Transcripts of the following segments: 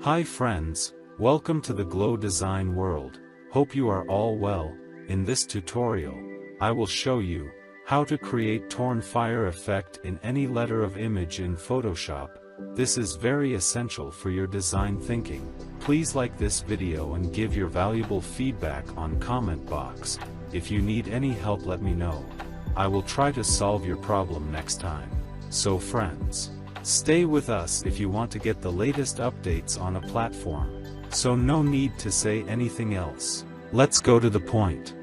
Hi friends, welcome to the Glow Design world. Hope you are all well. In this tutorial, I will show you how to create torn fire effect in any letter of image in Photoshop. This is very essential for your design thinking. Please like this video and give your valuable feedback on comment box. If you need any help, let me know. I will try to solve your problem next time. So friends, stay with us if you want to get the latest updates on a platform. So no need to say anything else. Let's go to the point.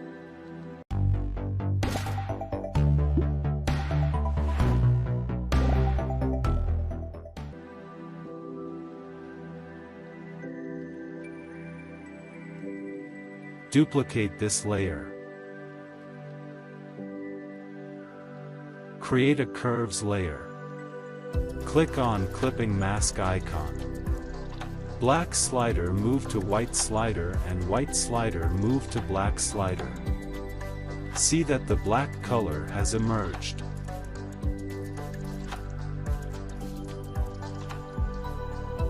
Duplicate this layer. Create a curves layer. Click on clipping mask icon. Black slider move to white slider and white slider move to black slider. See that the black color has emerged.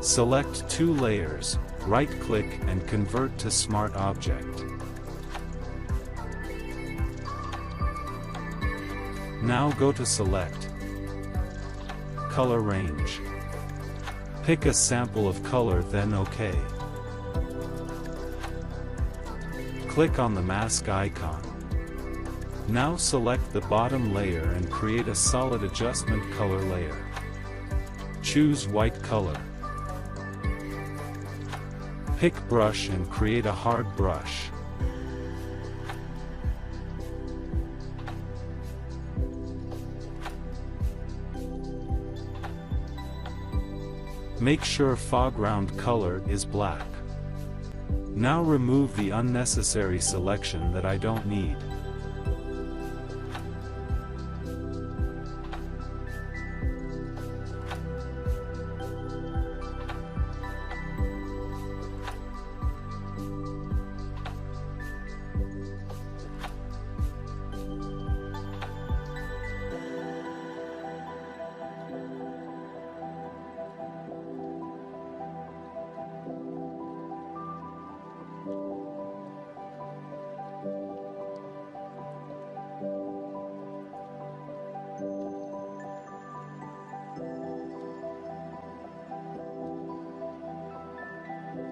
Select two layers, right-click and convert to Smart Object. Now go to Select, Color Range. Pick a sample of color, then OK. Click on the mask icon. Now select the bottom layer and create a solid adjustment color layer. Choose white color. Pick brush and create a hard brush. Make sure foreground color is black. Now remove the unnecessary selection that I don't need.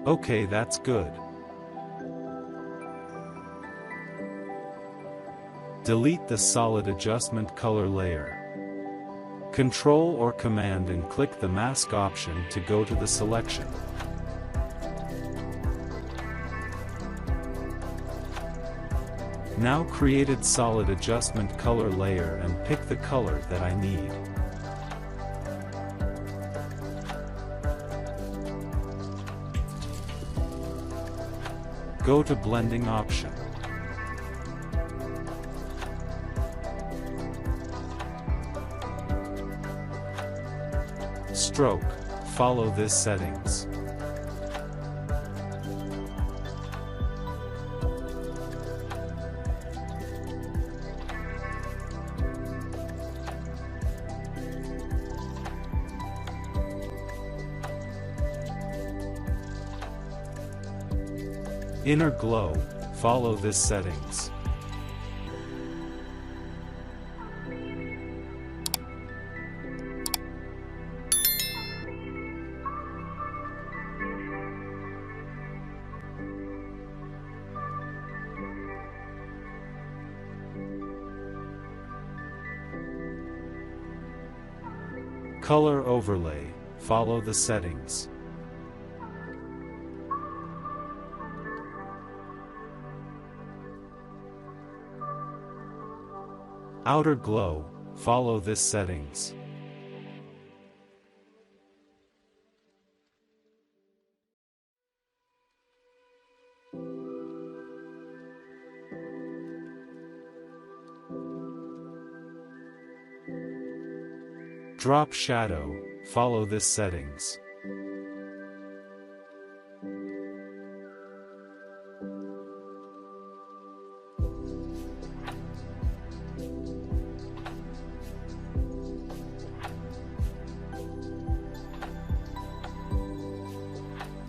Okay, that's good. Delete the solid adjustment color layer. Control or Command and click the mask option to go to the selection. Now created solid adjustment color layer and pick the color that I need. Go to blending option. Stroke, follow this settings. Inner glow, follow this settings. Color overlay, follow the settings. Outer glow, follow this settings. Drop shadow, follow this settings.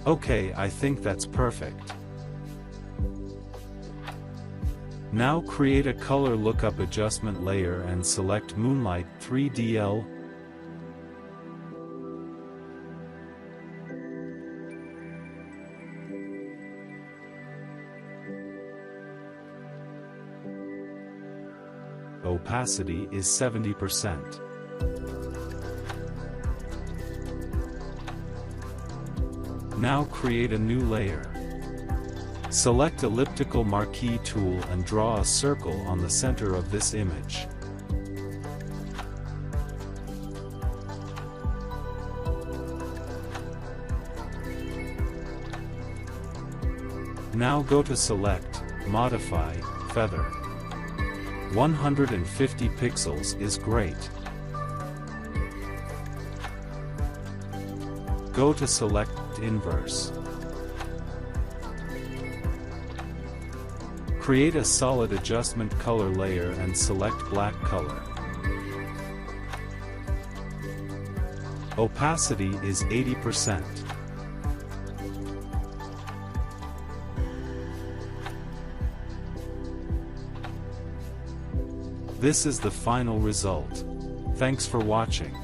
Okay, I think that's perfect. Now create a color lookup adjustment layer and select Moonlight 3DL. Opacity is 70%. Now create a new layer. Select Elliptical Marquee tool and draw a circle on the center of this image. Now go to Select, Modify, Feather. 150 pixels is great. Go to Select Inverse. Create a solid adjustment color layer and select black color. Opacity is 80%. This is the final result. Thanks for watching.